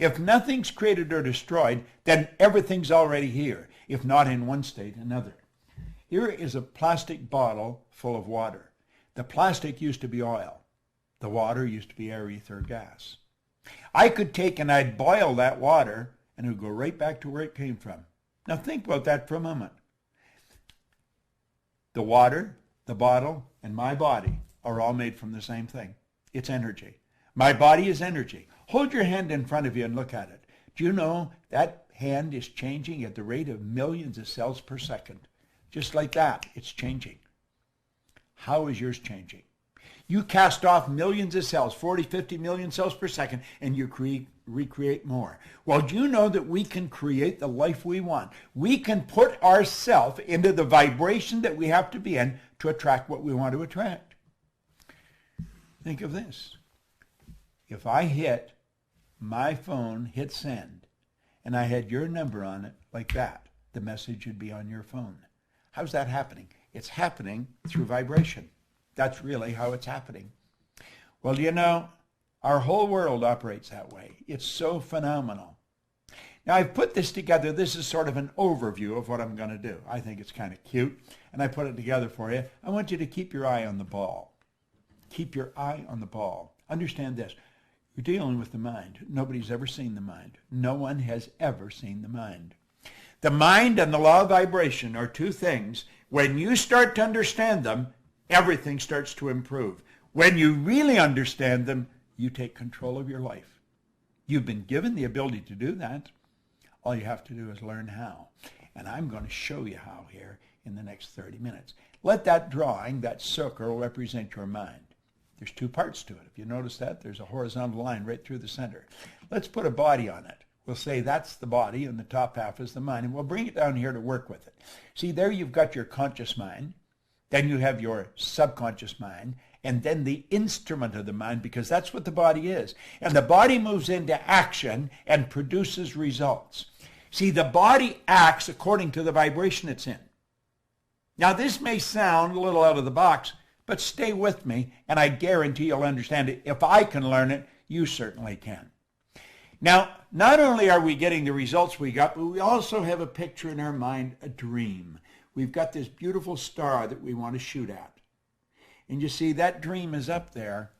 If nothing's created or destroyed, then everything's already here, if not in one state, another. Here is a plastic bottle full of water. The plastic used to be oil. The water used to be air, ether, or gas. I could take and I'd boil that water, and it would go right back to where it came from. Now think about that for a moment. The water, the bottle, and my body are all made from the same thing. It's energy. My body is energy. Hold your hand in front of you and look at it. Do you know that hand is changing at the rate of millions of cells per second? Just like that, it's changing. How is yours changing? You cast off millions of cells, 40, 50 million cells per second, and you recreate more. Well, do you know that we can create the life we want? We can put ourselves into the vibration that we have to be in to attract what we want to attract. Think of this. If I hit my phone, hit send, and I had your number on it like that, the message would be on your phone. How's that happening? It's happening through vibration. That's really how it's happening. Well, you know, our whole world operates that way. It's so phenomenal. Now, I've put this together. This is sort of an overview of what I'm going to do. I think it's kind of cute, and I put it together for you. I want you to keep your eye on the ball. Keep your eye on the ball. Understand this. You're dealing with the mind. Nobody's ever seen the mind. No one has ever seen the mind. The mind and the law of vibration are two things. When you start to understand them, everything starts to improve. When you really understand them, you take control of your life. You've been given the ability to do that. All you have to do is learn how. And I'm going to show you how here in the next 30 minutes. Let that drawing, that circle, represent your mind. There's two parts to it. If you notice that, there's a horizontal line right through the center. Let's put a body on it. We'll say that's the body and the top half is the mind, and we'll bring it down here to work with it. See, there you've got your conscious mind. Then you have your subconscious mind, and then the instrument of the mind, because that's what the body is. And the body moves into action and produces results. See, the body acts according to the vibration it's in. Now, this may sound a little out of the box, but stay with me, and I guarantee you'll understand it. If I can learn it, you certainly can. Now, not only are we getting the results we got, but we also have a picture in our mind, a dream. We've got this beautiful star that we want to shoot at. And you see, that dream is up there,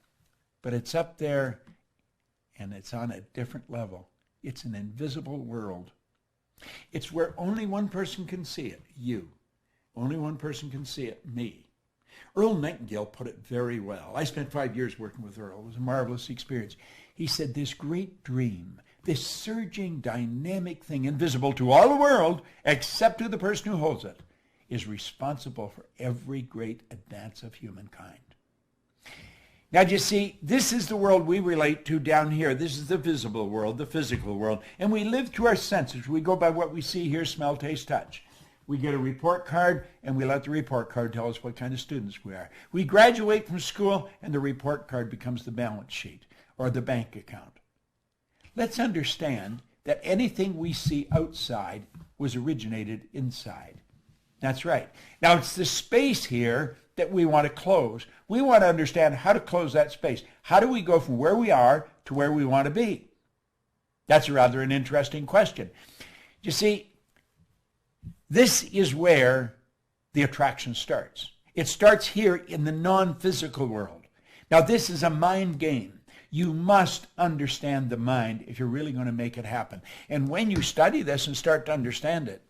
but it's up there and it's on a different level. It's an invisible world. It's where only one person can see it, you. Only one person can see it, me. Earl Nightingale put it very well. I spent 5 years working with Earl. It was a marvelous experience. He said, this great dream, this surging, dynamic thing, invisible to all the world, except to the person who holds it, is responsible for every great advance of humankind. Now, you see, this is the world we relate to down here. This is the visible world, the physical world. And we live through our senses. We go by what we see, hear, smell, taste, touch. We get a report card, and we let the report card tell us what kind of students we are. We graduate from school, and the report card becomes the balance sheet or the bank account. Let's understand that anything we see outside was originated inside. That's right. Now, it's the space here that we want to close. We want to understand how to close that space. How do we go from where we are to where we want to be? That's rather an interesting question. You see, this is where the attraction starts. It starts here in the non-physical world. Now, this is a mind game. You must understand the mind if you're really going to make it happen. And when you study this and start to understand it,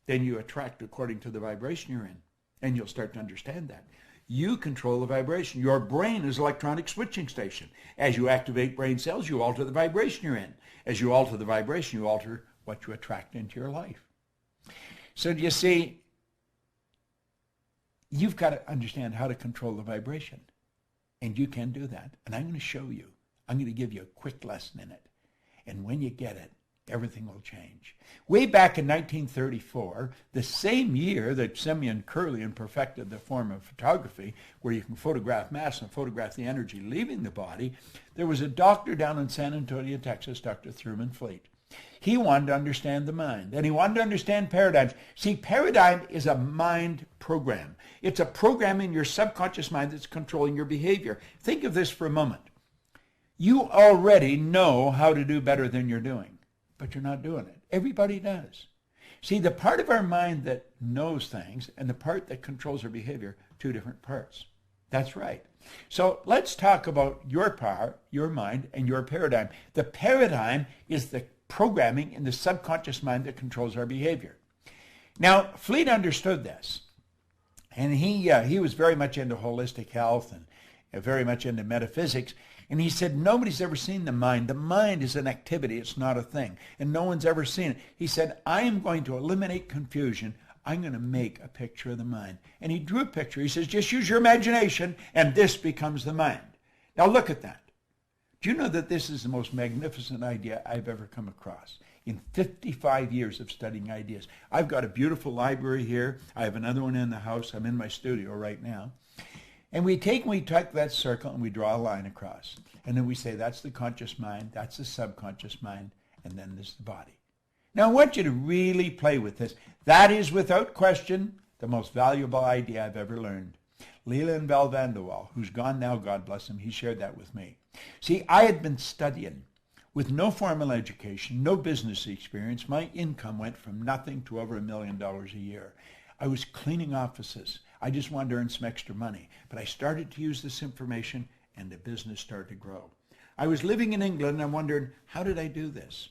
then you attract according to the vibration you're in. And you'll start to understand that. You control the vibration. Your brain is an electronic switching station. As you activate brain cells, you alter the vibration you're in. As you alter the vibration, you alter what you attract into your life. So you see, you've got to understand how to control the vibration. And you can do that. And I'm going to show you. I'm going to give you a quick lesson in it. And when you get it, everything will change. Way back in 1934, the same year that Simeon Kirlian perfected the form of photography, where you can photograph mass and photograph the energy leaving the body, there was a doctor down in San Antonio, Texas, Dr. Thurman Fleet. He wanted to understand the mind, and he wanted to understand paradigms. See, paradigm is a mind program. It's a program in your subconscious mind that's controlling your behavior. Think of this for a moment. You already know how to do better than you're doing, but you're not doing it. Everybody does. See, the part of our mind that knows things and the part that controls our behavior, two different parts. That's right. So let's talk about your power, your mind, and your paradigm. The paradigm is the programming in the subconscious mind that controls our behavior. Now, Fleet understood this, and he was very much into holistic health and very much into metaphysics. And he said, nobody's ever seen the mind. The mind is an activity. It's not a thing. And no one's ever seen it. He said, I am going to eliminate confusion. I'm going to make a picture of the mind. And he drew a picture. He says, just use your imagination, and this becomes the mind. Now look at that. Do you know that this is the most magnificent idea I've ever come across? In 55 years of studying ideas. I've got a beautiful library here. I have another one in the house. I'm in my studio right now. And we take that circle and we draw a line across. And then we say, that's the conscious mind, that's the subconscious mind, and then there's the body. Now I want you to really play with this. That is, without question, the most valuable idea I've ever learned. Leland Bell Vanderwall, who's gone now, God bless him, he shared that with me. See, I had been studying. With no formal education, no business experience, my income went from nothing to over $1 million a year. I was cleaning offices. I just wanted to earn some extra money. But I started to use this information, and the business started to grow. I was living in England, and I wondered, how did I do this?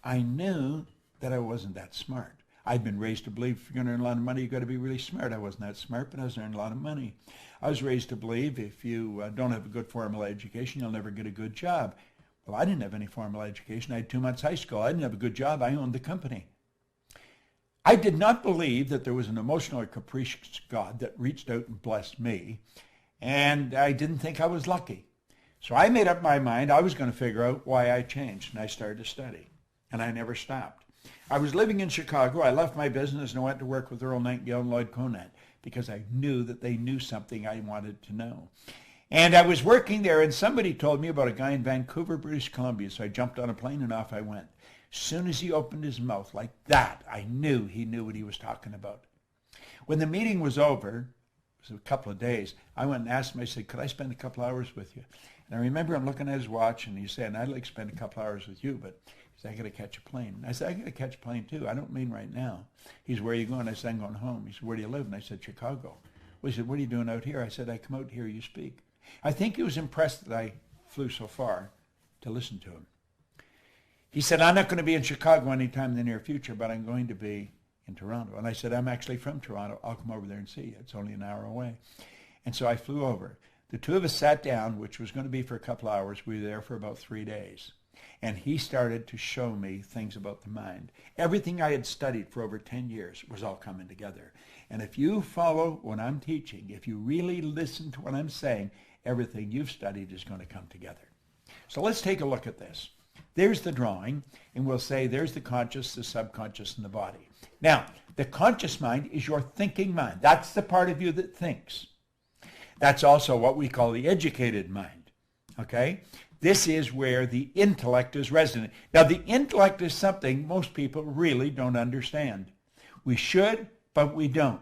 I knew that I wasn't that smart. I'd been raised to believe if you're going to earn a lot of money, you've got to be really smart. I wasn't that smart, but I was earning a lot of money. I was raised to believe if you don't have a good formal education, you'll never get a good job. Well, I didn't have any formal education. I had 2 months high school. I didn't have a good job. I owned the company. I did not believe that there was an emotional or capricious God that reached out and blessed me, and I didn't think I was lucky. So I made up my mind I was going to figure out why I changed, and I started to study, and I never stopped. I was living in Chicago. I left my business and I went to work with Earl Nightingale and Lloyd Conant because I knew that they knew something I wanted to know. And I was working there, and somebody told me about a guy in Vancouver, British Columbia, so I jumped on a plane and off I went. As soon as he opened his mouth like that, I knew he knew what he was talking about. When the meeting was over, it was a couple of days, I went and asked him, I said, could I spend a couple hours with you? And I remember him looking at his watch, and he said, I'd like to spend a couple hours with you, but he said, I got to catch a plane. And I said, I got to catch a plane too. I don't mean right now. He said, where are you going? I said, I'm going home. He said, where do you live? And I said, Chicago. Well, he said, what are you doing out here? I said, I come out to hear you speak. I think he was impressed that I flew so far to listen to him. He said, I'm not going to be in Chicago anytime in the near future, but I'm going to be in Toronto. And I said, I'm actually from Toronto. I'll come over there and see you. It's only an hour away. And so I flew over. The two of us sat down, which was going to be for a couple hours. We were there for about 3 days. And he started to show me things about the mind. Everything I had studied for over 10 years was all coming together. And if you follow what I'm teaching, if you really listen to what I'm saying, everything you've studied is going to come together. So let's take a look at this. There's the drawing, and we'll say there's the conscious, the subconscious, and the body. Now, the conscious mind is your thinking mind. That's the part of you that thinks. That's also what we call the educated mind, okay? This is where the intellect is resident. Now, the intellect is something most people really don't understand. We should, but we don't.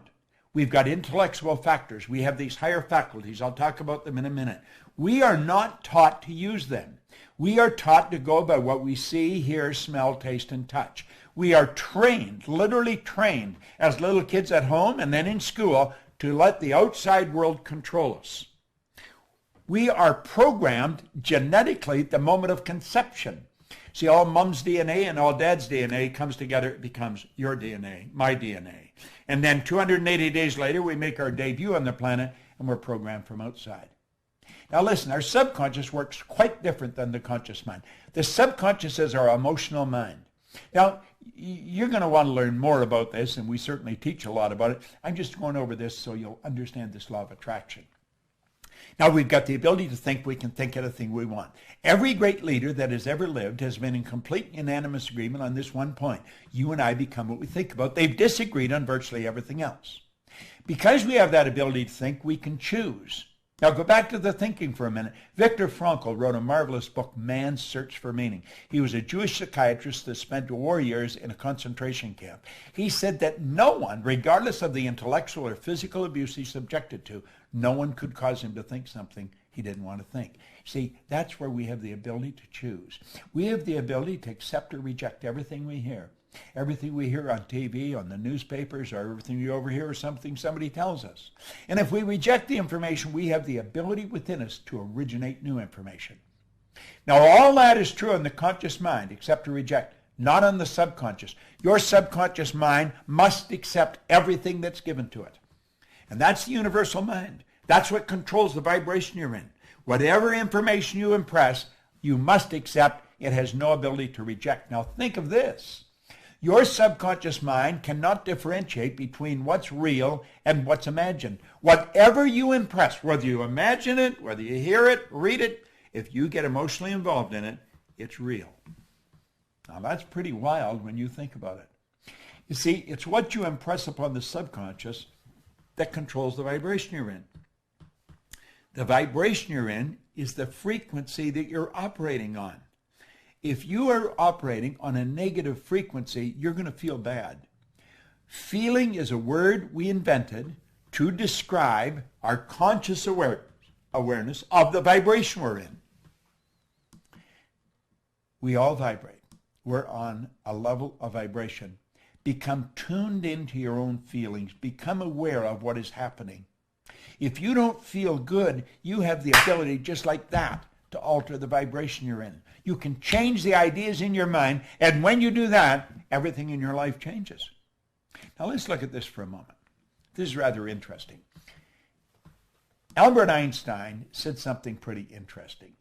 We've got intellectual factors. We have these higher faculties. I'll talk about them in a minute. We are not taught to use them. We are taught to go by what we see, hear, smell, taste, and touch. We are trained, literally trained, as little kids at home and then in school to let the outside world control us. We are programmed genetically at the moment of conception. See, all mom's DNA and all dad's DNA comes together. It becomes your DNA, my DNA. And then 280 days later, we make our debut on the planet, and we're programmed from outside. Now listen, our subconscious works quite different than the conscious mind. The subconscious is our emotional mind. Now, you're going to want to learn more about this, and we certainly teach a lot about it. I'm just going over this so you'll understand this law of attraction. Now, we've got the ability to think. We can think anything we want. Every great leader that has ever lived has been in complete unanimous agreement on this one point. You and I become what we think about. They've disagreed on virtually everything else. Because we have that ability to think, we can choose. Now, go back to the thinking for a minute. Viktor Frankl wrote a marvelous book, Man's Search for Meaning. He was a Jewish psychiatrist that spent war years in a concentration camp. He said that no one, regardless of the intellectual or physical abuse he's subjected to, no one could cause him to think something He didn't want to think. See, that's where we have the ability to choose. We have the ability to accept or reject everything we hear. Everything we hear on TV, on the newspapers, or everything we overhear, or something somebody tells us. And if we reject the information, we have the ability within us to originate new information. Now, all that is true in the conscious mind, accept or reject, not on the subconscious. Your subconscious mind must accept everything that's given to it. And that's the universal mind. That's what controls the vibration you're in. Whatever information you impress, you must accept. It has no ability to reject. Now, think of this. Your subconscious mind cannot differentiate between what's real and what's imagined. Whatever you impress, whether you imagine it, whether you hear it, read it, if you get emotionally involved in it, it's real. Now, that's pretty wild when you think about it. You see, it's what you impress upon the subconscious that controls the vibration you're in. The vibration you're in is the frequency that you're operating on. If you are operating on a negative frequency, you're going to feel bad. Feeling is a word we invented to describe our conscious awareness of the vibration we're in. We all vibrate. We're on a level of vibration. Become tuned into your own feelings. Become aware of what is happening. If you don't feel good, you have the ability, just like that, to alter the vibration you're in. You can change the ideas in your mind, and when you do that, everything in your life changes. Now let's look at this for a moment. This is rather interesting. Albert Einstein said something pretty interesting.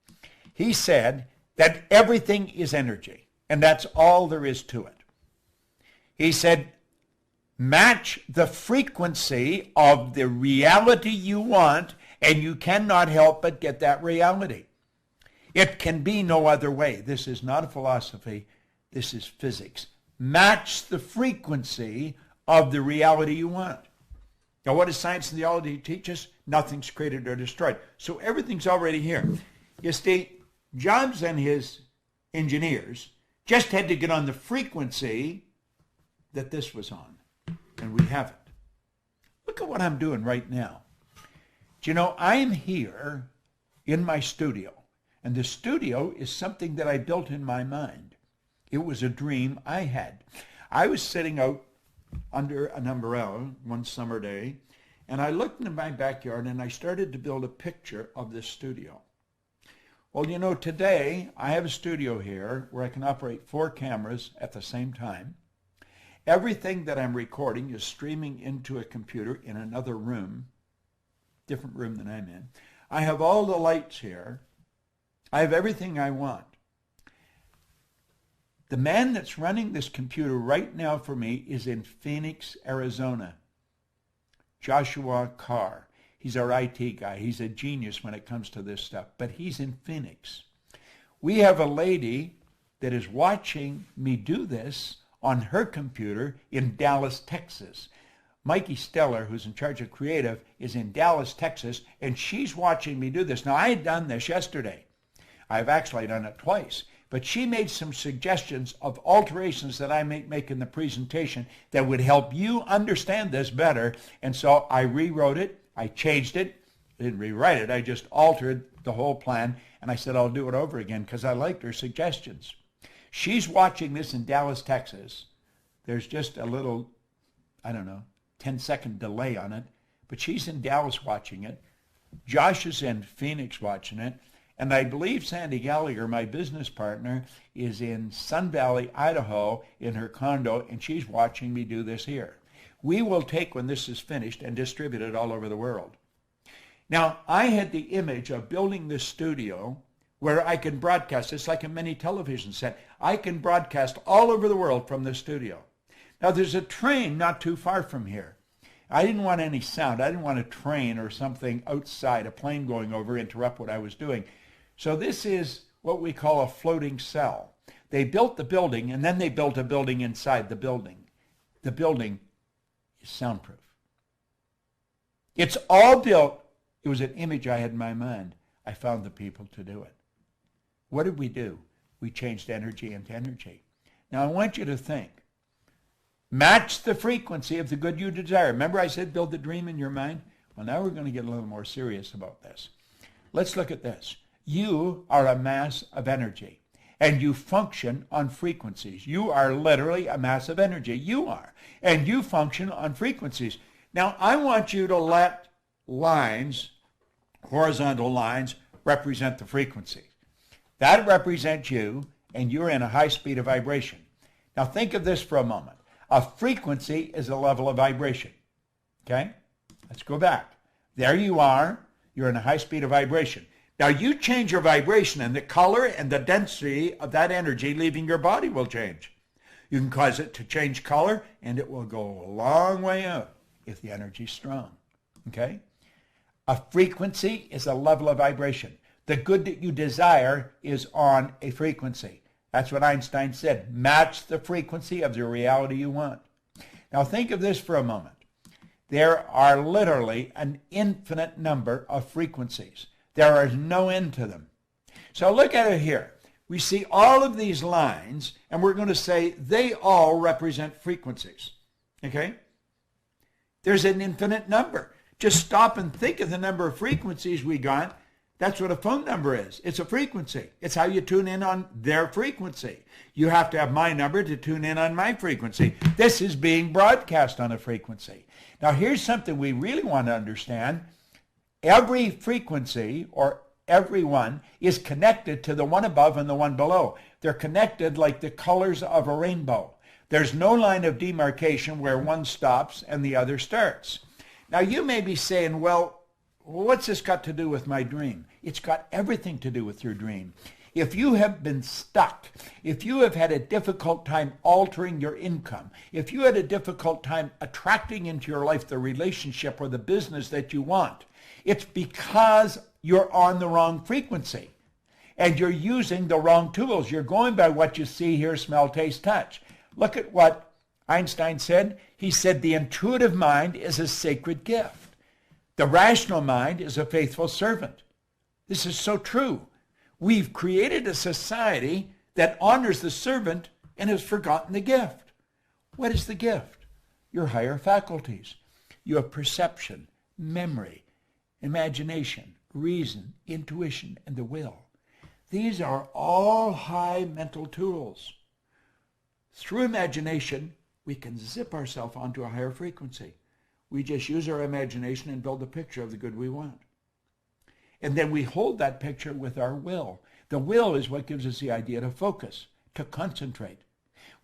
He said that everything is energy, and that's all there is to it. He said, match the frequency of the reality you want, and you cannot help but get that reality. It can be no other way. This is not a philosophy. This is physics. Match the frequency of the reality you want. Now, what does science and theology teach us? Nothing's created or destroyed. So everything's already here. You see, Jobs and his engineers just had to get on the frequency that this was on, and we haven't. Look at what I'm doing right now. Do you know, I'm here in my studio, and the studio is something that I built in my mind. It was a dream I had. I was sitting out under an umbrella one summer day, and I looked into my backyard, and I started to build a picture of this studio. Well, you know, today I have a studio here where I can operate 4 cameras at the same time. Everything that I'm recording is streaming into a computer in another room, different room than I'm in. I have all the lights here. I have everything I want. The man that's running this computer right now for me is in Phoenix, Arizona. Joshua Carr. He's our IT guy. He's a genius when it comes to this stuff, but he's in Phoenix. We have a lady that is watching me do this on her computer in Dallas, Texas. Mikey Steller, who's in charge of creative, is in Dallas, Texas, and she's watching me do this. Now, I had done this yesterday. I've actually done it twice. But she made some suggestions of alterations that I might make in the presentation that would help you understand this better. And so I rewrote it. I changed it. I didn't rewrite it. I just altered the whole plan. And I said I'll do it over again because I liked her suggestions. She's watching this in Dallas, Texas. There's just a little, 10-second delay on it. But she's in Dallas watching it. Josh is in Phoenix watching it. And I believe Sandy Gallagher, my business partner, is in Sun Valley, Idaho, in her condo, and she's watching me do this here. We will take, when this is finished, and distribute it all over the world. Now, I had the image of building this studio where I can broadcast. It's like a mini television set. I can broadcast all over the world from this studio. Now, there's a train not too far from here. I didn't want any sound. I didn't want a train or something outside, a plane going over, interrupt what I was doing. So this is what we call a floating cell. They built the building, and then they built a building inside the building. The building is soundproof. It's all built. It was an image I had in my mind. I found the people to do it. What did we do? We changed energy into energy. Now I want you to think. Match the frequency of the good you desire. Remember I said build the dream in your mind? Well, now we're going to get a little more serious about this. Let's look at this. You are a mass of energy, and you function on frequencies. You are literally a mass of energy. You are. And you function on frequencies. Now, I want you to let lines, horizontal lines, represent the frequency. That represents you, and you're in a high speed of vibration. Now, think of this for a moment. A frequency is a level of vibration. Okay? Let's go back. There you are. You're in a high speed of vibration. Now, you change your vibration, and the color and the density of that energy leaving your body will change. You can cause it to change color, and it will go a long way out if the energy is strong. Okay? A frequency is a level of vibration. The good that you desire is on a frequency. That's what Einstein said. Match the frequency of the reality you want. Now, think of this for a moment. There are literally an infinite number of frequencies. There is no end to them. So look at it here. We see all of these lines, and we're going to say they all represent frequencies. Okay? There's an infinite number. Just stop and think of the number of frequencies we got. That's what a phone number is. It's a frequency. It's how you tune in on their frequency. You have to have my number to tune in on my frequency. This is being broadcast on a frequency. Now, here's something we really want to understand. Every frequency, or every one, is connected to the one above and the one below. They're connected like the colors of a rainbow. There's no line of demarcation where one stops and the other starts. Now, you may be saying, well, what's this got to do with my dream? It's got everything to do with your dream. If you have been stuck, if you have had a difficult time altering your income, if you had a difficult time attracting into your life the relationship or the business that you want, it's because you're on the wrong frequency and you're using the wrong tools. You're going by what you see, hear, smell, taste, touch. Look at what Einstein said. He said the intuitive mind is a sacred gift. The rational mind is a faithful servant. This is so true. We've created a society that honors the servant and has forgotten the gift. What is the gift? Your higher faculties. You have perception, memory, imagination, reason, intuition, and the will. These are all high mental tools. Through imagination, we can zip ourselves onto a higher frequency. We just use our imagination and build a picture of the good we want. And then we hold that picture with our will. The will is what gives us the idea to focus, to concentrate.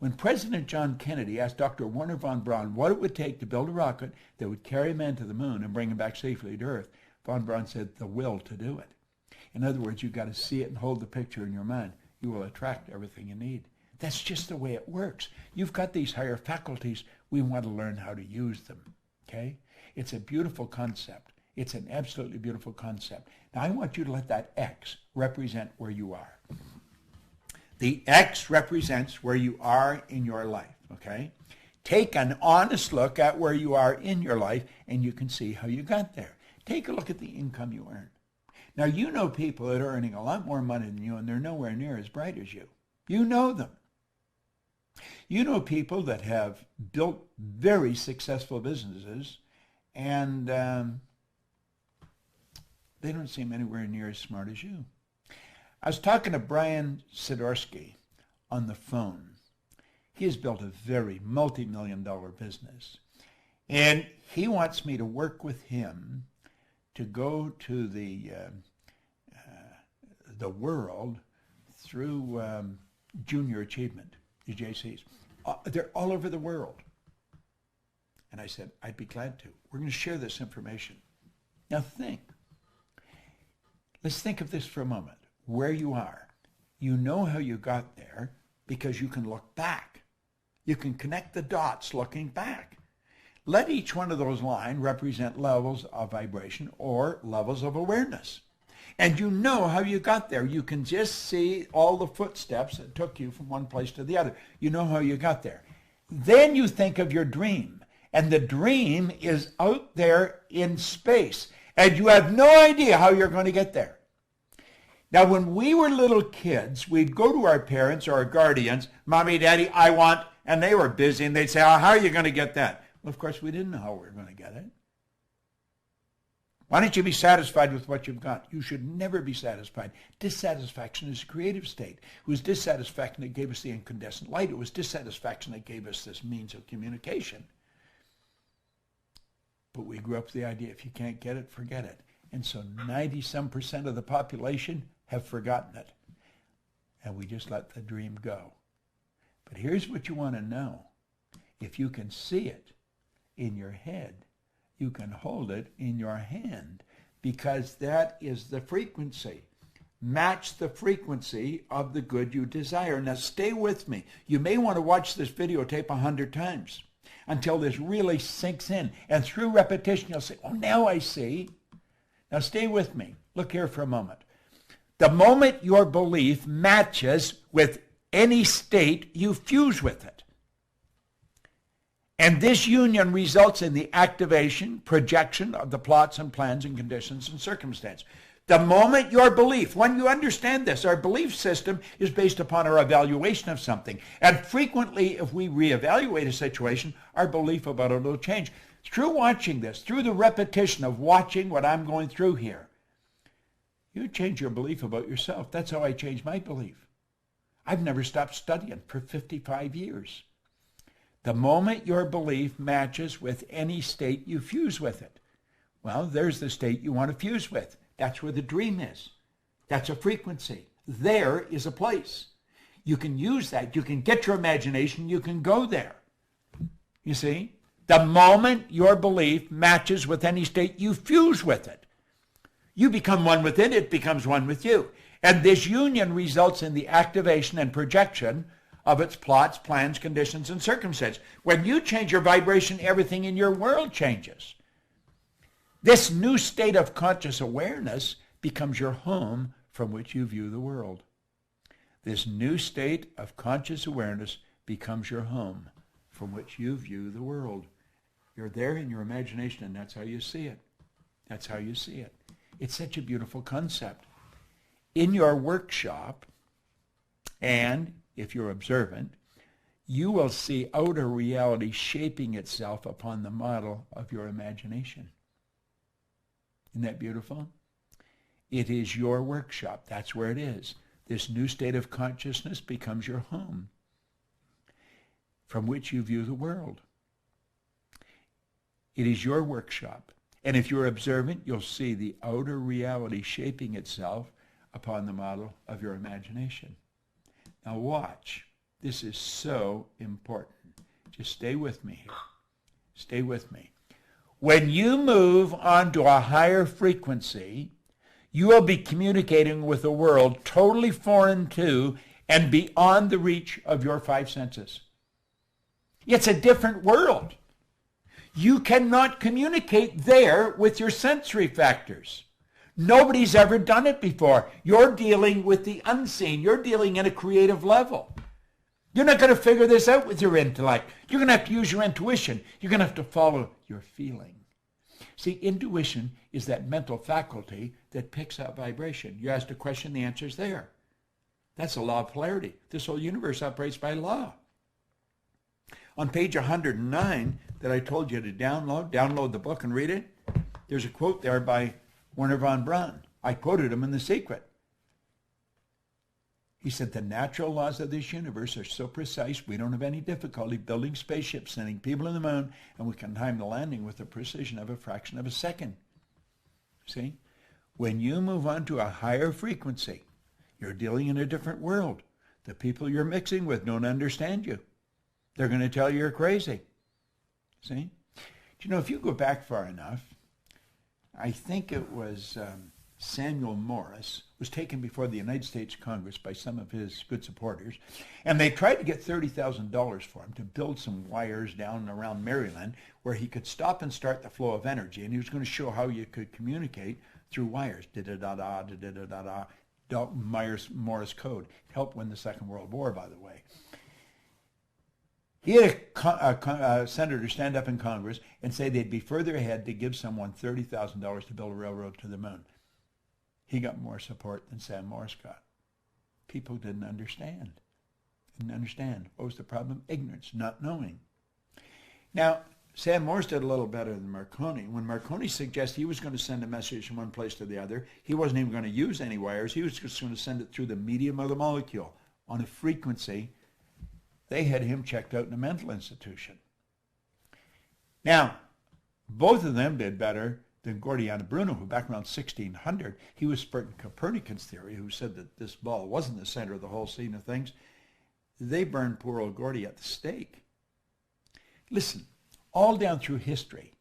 When President John Kennedy asked Dr. Wernher von Braun what it would take to build a rocket that would carry man to the moon and bring him back safely to Earth, von Braun said, the will to do it. In other words, you've got to see it and hold the picture in your mind. You will attract everything you need. That's just the way it works. You've got these higher faculties. We want to learn how to use them. Okay? It's a beautiful concept. It's an absolutely beautiful concept. Now, I want you to let that X represent where you are. The X represents where you are in your life, okay? Take an honest look at where you are in your life, and you can see how you got there. Take a look at the income you earn. Now, you know people that are earning a lot more money than you, and they're nowhere near as bright as you. You know them. You know people that have built very successful businesses, and they don't seem anywhere near as smart as you. I was talking to Brian Sidorsky on the phone. He has built a very multi-million-dollar business, and he wants me to work with him to go to the world through junior achievement, the JCs. They're all over the world. And I said, I'd be glad to. We're going to share this information. Now think. Let's think of this for a moment. Where you are. You know how you got there because you can look back. You can connect the dots looking back. Let each one of those lines represent levels of vibration or levels of awareness. And you know how you got there. You can just see all the footsteps that took you from one place to the other. You know how you got there. Then you think of your dream. And the dream is out there in space. And you have no idea how you're going to get there. Now, when we were little kids, we'd go to our parents or our guardians, Mommy, Daddy, I want, and they were busy, and they'd say, oh, how are you going to get that? Well, of course, we didn't know how we were going to get it. Why don't you be satisfied with what you've got? You should never be satisfied. Dissatisfaction is a creative state. It was dissatisfaction that gave us the incandescent light. It was dissatisfaction that gave us this means of communication. But we grew up with the idea, if you can't get it, forget it. And so 90-some% of the population have forgotten it. And we just let the dream go. But here's what you want to know. If you can see it in your head, you can hold it in your hand, because that is the frequency. Match the frequency of the good you desire. Now stay with me. You may want to watch this videotape 100 times until this really sinks in. And through repetition, you'll say, oh, now I see. Now stay with me. Look here for a moment. The moment your belief matches with any state, you fuse with it. And this union results in the activation, projection of the plots and plans and conditions and circumstance. The moment your belief, when you understand this, our belief system is based upon our evaluation of something. And frequently, if we reevaluate a situation, our belief about it will change. Through watching this, through the repetition of watching what I'm going through here, you change your belief about yourself. That's how I changed my belief. I've never stopped studying for 55 years. The moment your belief matches with any state, you fuse with it. Well, there's the state you want to fuse with. That's where the dream is. That's a frequency. There is a place. You can use that. You can get your imagination. You can go there. You see? The moment your belief matches with any state, you fuse with it. You become one with it. It becomes one with you. And this union results in the activation and projection of its plots, plans, conditions, and circumstances. When you change your vibration, everything in your world changes. This new state of conscious awareness becomes your home from which you view the world. This new state of conscious awareness becomes your home from which you view the world. You're there in your imagination, and that's how you see it. That's how you see it. It's such a beautiful concept. In your workshop, and if you're observant, you will see outer reality shaping itself upon the model of your imagination. Isn't that beautiful? It is your workshop. That's where it is. This new state of consciousness becomes your home from which you view the world. It is your workshop. And if you're observant, you'll see the outer reality shaping itself upon the model of your imagination. Now watch. This is so important. Just stay with me here. Stay with me. When you move onto a higher frequency, you will be communicating with a world totally foreign to and beyond the reach of your five senses. It's a different world. You cannot communicate there with your sensory factors. Nobody's ever done it before. You're dealing with the unseen. You're dealing at a creative level. You're not going to figure this out with your intellect. You're going to have to use your intuition. You're going to have to follow your feeling. See, intuition is that mental faculty that picks up vibration. You asked a question, the answer's there. That's the law of polarity. This whole universe operates by law. On page 109 that I told you to download the book and read it, there's a quote there by Werner von Braun. I quoted him in The Secret. He said, the natural laws of this universe are so precise, we don't have any difficulty building spaceships, sending people to the moon, and we can time the landing with the precision of a fraction of a second. See? When you move on to a higher frequency, you're dealing in a different world. The people you're mixing with don't understand you. They're going to tell you you're crazy. See? You know, if you go back far enough, I think it was Samuel Morse was taken before the United States Congress by some of his good supporters, and they tried to get $30,000 for him to build some wires down around Maryland where he could stop and start the flow of energy, and he was going to show how you could communicate through wires. Da-da-da-da, da-da-da-da, Morse code. It helped win the Second World War, by the way. He had a senator stand up in Congress and say they'd be further ahead to give someone $30,000 to build a railroad to the moon. He got more support than Sam Morse got. People didn't understand. What was the problem? Ignorance, not knowing. Now, Sam Morse did a little better than Marconi. When Marconi suggested he was going to send a message from one place to the other, he wasn't even going to use any wires. He was just going to send it through the medium of the molecule on a frequency. They had him checked out in a mental institution. Now, both of them did better than Gordiano Bruno, who back around 1600, he was spreading Copernicus theory, who said that this ball wasn't the center of the whole scene of things. They burned poor old Gordy at the stake. Listen, all down through history,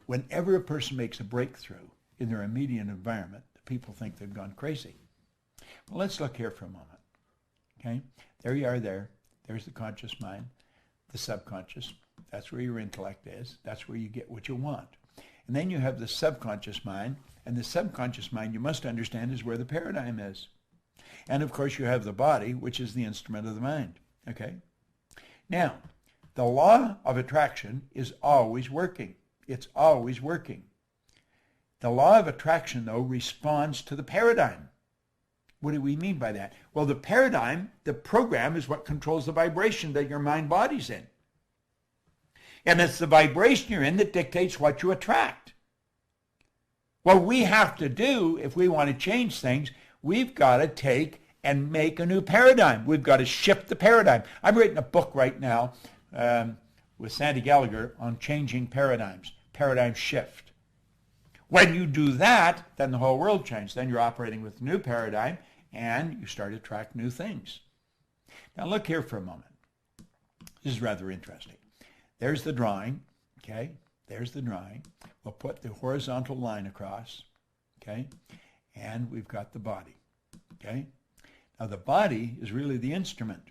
whenever a person makes a breakthrough in their immediate environment, the people think they've gone crazy. Well, let's look here for a moment. Okay? There you are there. There's the conscious mind, the subconscious. That's where your intellect is. That's where you get what you want. And then you have the subconscious mind, and the subconscious mind, you must understand, is where the paradigm is. And of course you have the body, which is the instrument of the mind. Okay? Now, the law of attraction is always working. It's always working. The law of attraction, though, responds to the paradigm. What do we mean by that? Well, the paradigm, the program, is what controls the vibration that your mind-body's in. And it's the vibration you're in that dictates what you attract. What we have to do, if we want to change things, we've got to take and make a new paradigm. We've got to shift the paradigm. I'm writing a book right now with Sandy Gallagher on changing paradigms, paradigm shift. When you do that, then the whole world changes. Then you're operating with a new paradigm, and you start to attract new things. Now look here for a moment. This is rather interesting. There's the drawing, okay? There's the drawing. We'll put the horizontal line across, okay? And we've got the body, okay? Now the body is really the instrument.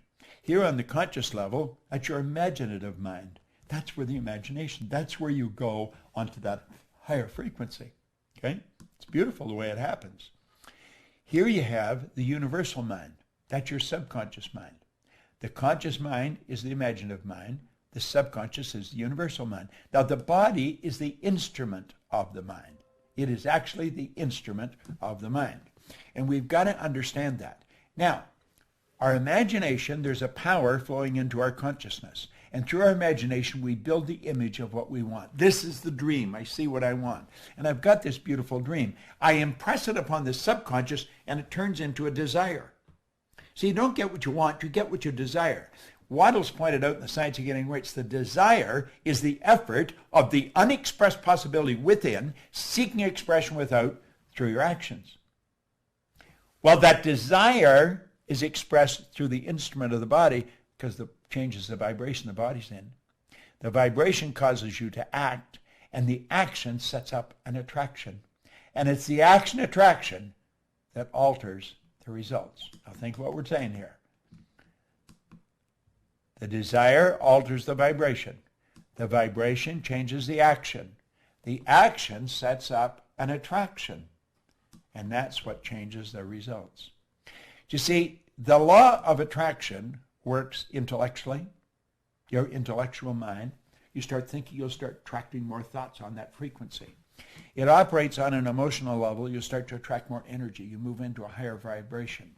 Here on the conscious level, that's your imaginative mind. That's where the imagination, that's where you go onto that higher frequency, okay? It's beautiful the way it happens. Here you have the universal mind. That's your subconscious mind. The conscious mind is the imaginative mind. The subconscious is the universal mind. Now the body is the instrument of the mind. It is actually the instrument of the mind. And we've got to understand that. Now, our imagination, there's a power flowing into our consciousness. And through our imagination, we build the image of what we want. This is the dream. I see what I want. And I've got this beautiful dream. I impress it upon the subconscious, and it turns into a desire. So you don't get what you want, you get what you desire. Waddell's pointed out in the Science of Getting Rich, the desire is the effort of the unexpressed possibility within, seeking expression without, through your actions. Well, that desire is expressed through the instrument of the body because the changes the vibration the body's in. The vibration causes you to act, and the action sets up an attraction. And it's the action-attraction that alters the results. Now think what we're saying here. The desire alters the vibration. The vibration changes the action. The action sets up an attraction. And that's what changes the results. You see, the law of attraction works intellectually, your intellectual mind. You start thinking, you'll start attracting more thoughts on that frequency. It operates on an emotional level. You start to attract more energy. You move into a higher vibration.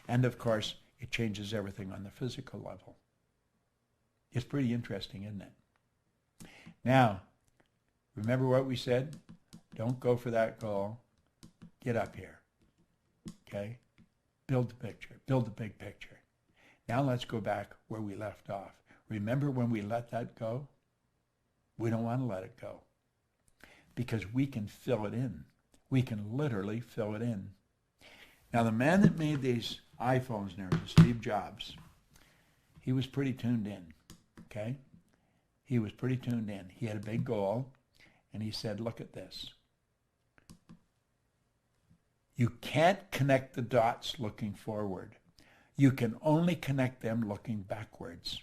And of course, it changes everything on the physical level. It's pretty interesting, isn't it? Now, remember what we said? Don't go for that goal. Get up here. Okay? Build the picture. Build the big picture. Now let's go back where we left off. Remember when we let that go? We don't want to let it go because we can fill it in. We can literally fill it in. Now the man that made these iPhones and everything, Steve Jobs, he was pretty tuned in, okay? He was pretty tuned in. He had a big goal, and he said, look at this. You can't connect the dots looking forward. You can only connect them looking backwards.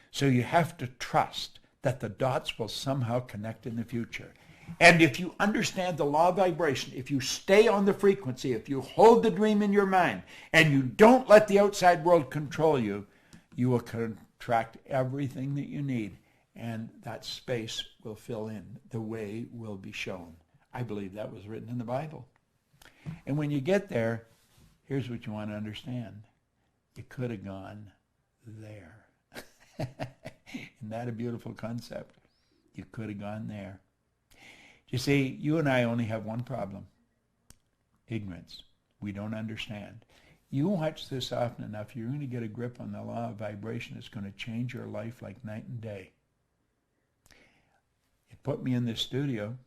So you have to trust that the dots will somehow connect in the future. And if you understand the law of vibration, if you stay on the frequency, if you hold the dream in your mind, and you don't let the outside world control you, you will contract everything that you need, and that space will fill in. The way will be shown. I believe that was written in the Bible. And when you get there, here's what you want to understand. You could have gone there. Isn't that a beautiful concept? You could have gone there. You see, you and I only have one problem. Ignorance. We don't understand. You watch this often enough, you're going to get a grip on the law of vibration. It's going to change your life like night and day. It put me in this studio.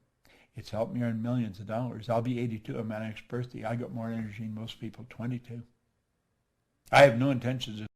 It's helped me earn millions of dollars. I'll be 82 on my next birthday. I got more energy than most people, 22. I have no intentions of